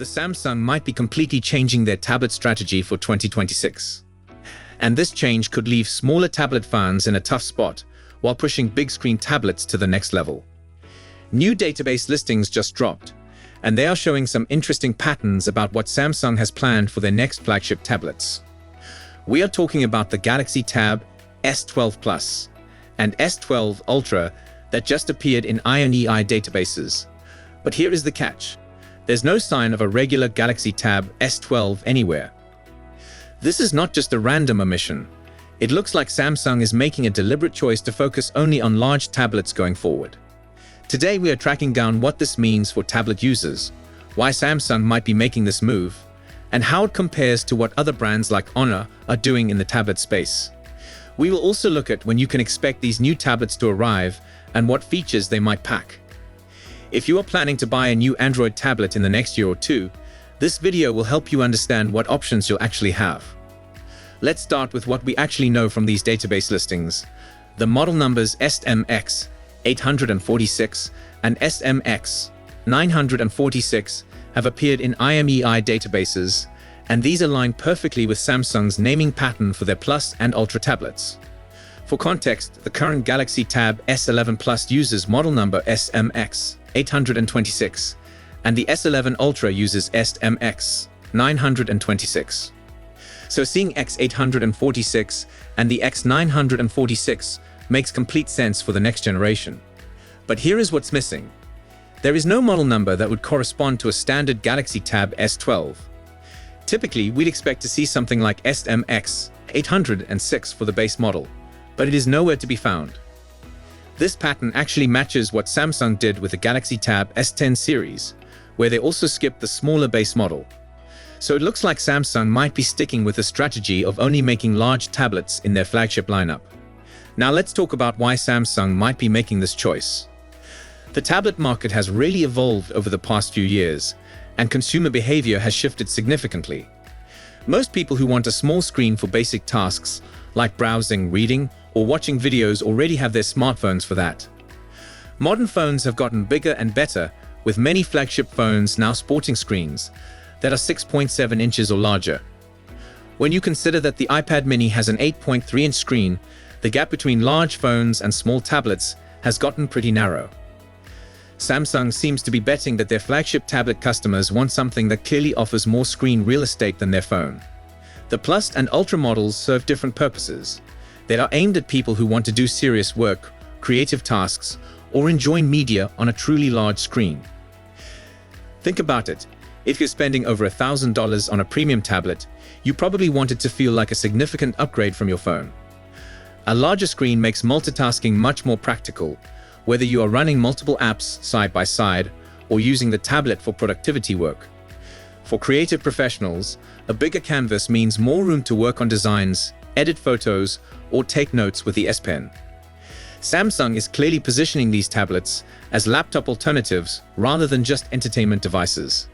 the Samsung might be completely changing their tablet strategy for 2026. And this change could leave smaller tablet fans in a tough spot while pushing big-screen tablets to the next level. New database listings just dropped, and they are showing some interesting patterns about what Samsung has planned for their next flagship tablets. We are talking about the Galaxy Tab S12 PLUS and S12 Ultra that just appeared in IMEI databases. But here is the catch. There's no sign of a regular Galaxy Tab S12 anywhere. This is not just a random omission. It looks like Samsung is making a deliberate choice to focus only on large tablets going forward. Today we are tracking down what this means for tablet users, why Samsung might be making this move, and how it compares to what other brands like Honor are doing in the tablet space. We will also look at when you can expect these new tablets to arrive and what features they might pack. If you are planning to buy a new Android tablet in the next year or two, this video will help you understand what options you'll actually have. Let's start with what we actually know from these database listings. The model numbers SMX 846 and SMX 946 have appeared in IMEI databases, and these align perfectly with Samsung's naming pattern for their Plus and Ultra tablets. For context, the current Galaxy Tab S11 Plus uses model number SMX 826, and the S11 Ultra uses SMX 926. So seeing X846 and the X946 makes complete sense for the next generation. But here is what's missing. There is no model number that would correspond to a standard Galaxy Tab S12. Typically, we'd expect to see something like SMX 806 for the base model, but it is nowhere to be found. This pattern actually matches what Samsung did with the Galaxy Tab S10 series, where they also skipped the smaller base model. So it looks like Samsung might be sticking with the strategy of only making large tablets in their flagship lineup. Now let's talk about why Samsung might be making this choice. The tablet market has really evolved over the past few years, and consumer behavior has shifted significantly. Most people who want a small screen for basic tasks, like browsing, reading, or watching videos already have their smartphones for that. Modern phones have gotten bigger and better, with many flagship phones now sporting screens that are 6.7 inches or larger. When you consider that the iPad mini has an 8.3-inch screen, the gap between large phones and small tablets has gotten pretty narrow. Samsung seems to be betting that their flagship tablet customers want something that clearly offers more screen real estate than their phone. The Plus and Ultra models serve different purposes. They are aimed at people who want to do serious work, creative tasks, or enjoy media on a truly large screen. Think about it. If you're spending over $1,000 on a premium tablet, you probably want it to feel like a significant upgrade from your phone. A larger screen makes multitasking much more practical, whether you are running multiple apps side by side or using the tablet for productivity work. For creative professionals, a bigger canvas means more room to work on designs, edit photos, or take notes with the S Pen. Samsung is clearly positioning these tablets as laptop alternatives rather than just entertainment devices.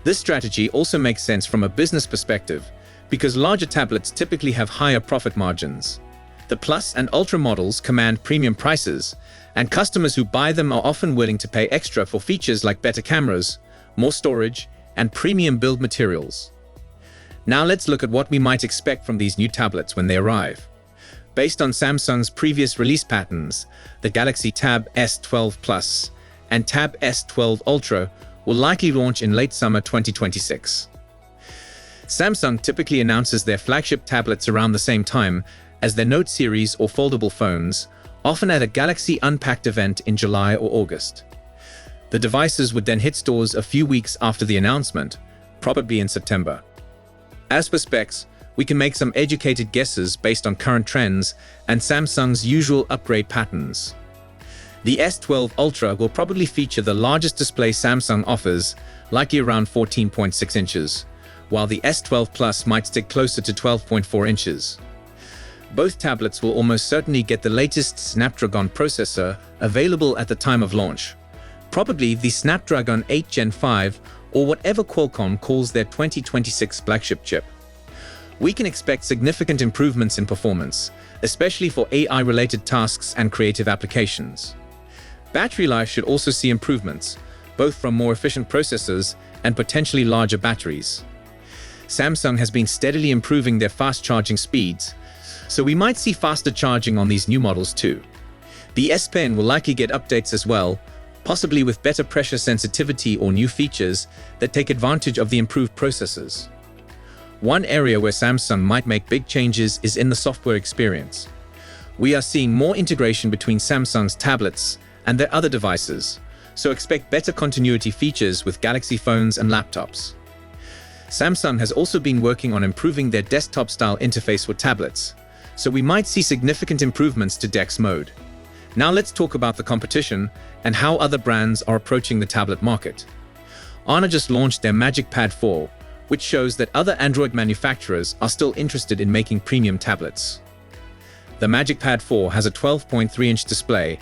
This strategy also makes sense from a business perspective because larger tablets typically have higher profit margins. The Plus and Ultra models command premium prices, and customers who buy them are often willing to pay extra for features like better cameras, more storage, and premium build materials. Now let's look at what we might expect from these new tablets when they arrive. Based on Samsung's previous release patterns, the Galaxy Tab S12 PLUS and Tab S12 Ultra will likely launch in late summer 2026. Samsung typically announces their flagship tablets around the same time as their Note series or foldable phones, often at a Galaxy Unpacked event in July or August. The devices would then hit stores a few weeks after the announcement, probably in September. As for specs, we can make some educated guesses based on current trends and Samsung's usual upgrade patterns. The S12 Ultra will probably feature the largest display Samsung offers, likely around 14.6 inches, while the S12 Plus might stick closer to 12.4 inches. Both tablets will almost certainly get the latest Snapdragon processor available at the time of launch, probably the Snapdragon 8 Gen 5 or whatever Qualcomm calls their 2026 flagship chip. We can expect significant improvements in performance, especially for AI-related tasks and creative applications. Battery life should also see improvements, both from more efficient processors and potentially larger batteries. Samsung has been steadily improving their fast charging speeds, so we might see faster charging on these new models too. The S Pen will likely get updates as well, possibly with better pressure sensitivity or new features that take advantage of the improved processors. One area where Samsung might make big changes is in the software experience. We are seeing more integration between Samsung's tablets and their other devices, so expect better continuity features with Galaxy phones and laptops. Samsung has also been working on improving their desktop-style interface for tablets, so we might see significant improvements to DeX mode. Now let's talk about the competition and how other brands are approaching the tablet market. Honor just launched their Magic Pad 4, which shows that other Android manufacturers are still interested in making premium tablets. The Magic Pad 4 has a 12.3-inch display,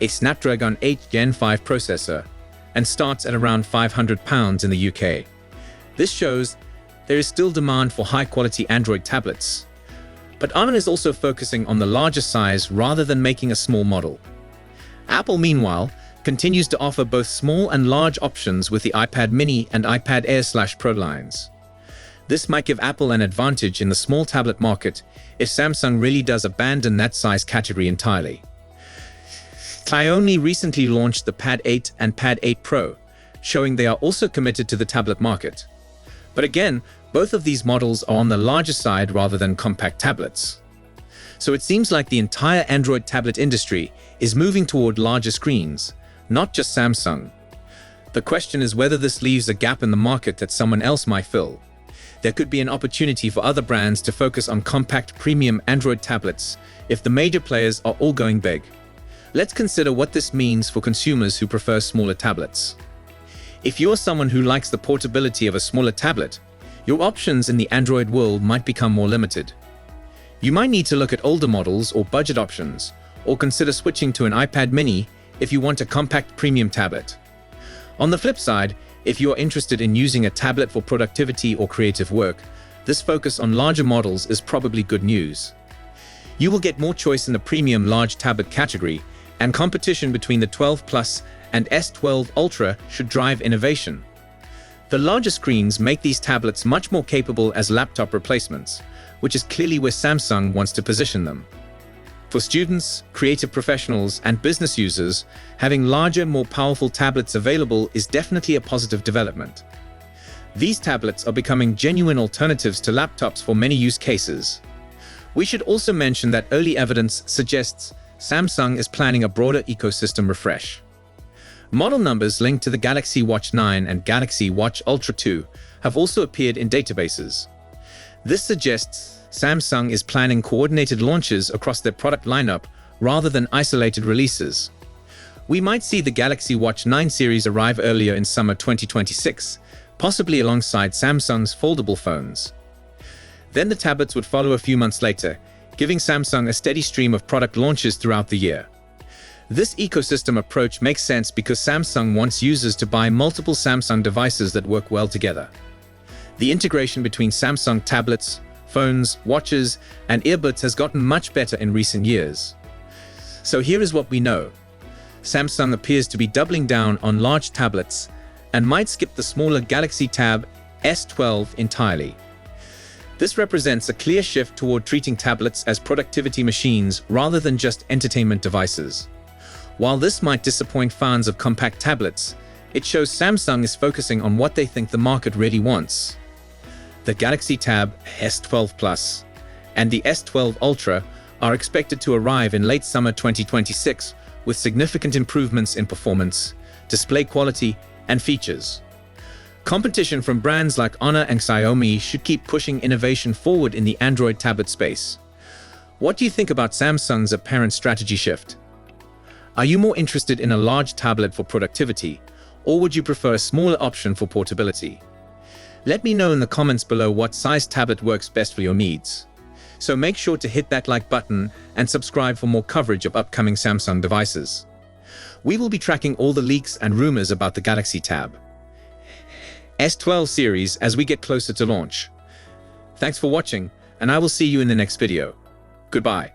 a Snapdragon 8 Gen 5 processor, and starts at around £500 in the UK. This shows there is still demand for high-quality Android tablets. But Honor is also focusing on the larger size rather than making a small model. Apple, meanwhile, continues to offer both small and large options with the iPad mini and iPad Air/Pro lines. This might give Apple an advantage in the small tablet market if Samsung really does abandon that size category entirely. Xiaomi recently launched the Pad 8 and Pad 8 Pro, showing they are also committed to the tablet market. But again, both of these models are on the larger side rather than compact tablets. So it seems like the entire Android tablet industry is moving toward larger screens, not just Samsung. The question is whether this leaves a gap in the market that someone else might fill. There could be an opportunity for other brands to focus on compact premium Android tablets if the major players are all going big. Let's consider what this means for consumers who prefer smaller tablets. If you're someone who likes the portability of a smaller tablet, your options in the Android world might become more limited. You might need to look at older models or budget options, or consider switching to an iPad mini if you want a compact premium tablet. On the flip side, if you are interested in using a tablet for productivity or creative work, this focus on larger models is probably good news. You will get more choice in the premium large tablet category, and competition between the 12 Plus and S12 Ultra should drive innovation. The larger screens make these tablets much more capable as laptop replacements, which is clearly where Samsung wants to position them. For students, creative professionals, and business users, having larger, more powerful tablets available is definitely a positive development. These tablets are becoming genuine alternatives to laptops for many use cases. We should also mention that early evidence suggests Samsung is planning a broader ecosystem refresh. Model numbers linked to the Galaxy Watch 9 and Galaxy Watch Ultra 2 have also appeared in databases. This suggests Samsung is planning coordinated launches across their product lineup rather than isolated releases. We might see the Galaxy Watch 9 series arrive earlier in summer 2026, possibly alongside Samsung's foldable phones. Then the tablets would follow a few months later, giving Samsung a steady stream of product launches throughout the year. This ecosystem approach makes sense because Samsung wants users to buy multiple Samsung devices that work well together. The integration between Samsung tablets, phones, watches, and earbuds has gotten much better in recent years. So here is what we know. Samsung appears to be doubling down on large tablets and might skip the smaller Galaxy Tab S12 entirely. This represents a clear shift toward treating tablets as productivity machines rather than just entertainment devices. While this might disappoint fans of compact tablets, it shows Samsung is focusing on what they think the market really wants. The Galaxy Tab S12 PLUS and the S12 Ultra are expected to arrive in late summer 2026 with significant improvements in performance, display quality, and features. Competition from brands like Honor and Xiaomi should keep pushing innovation forward in the Android tablet space. What do you think about Samsung's apparent strategy shift? Are you more interested in a large tablet for productivity, or would you prefer a smaller option for portability? Let me know in the comments below what size tablet works best for your needs. So make sure to hit that like button and subscribe for more coverage of upcoming Samsung devices. We will be tracking all the leaks and rumors about the Galaxy Tab S12 series as we get closer to launch. Thanks for watching, and I will see you in the next video. Goodbye.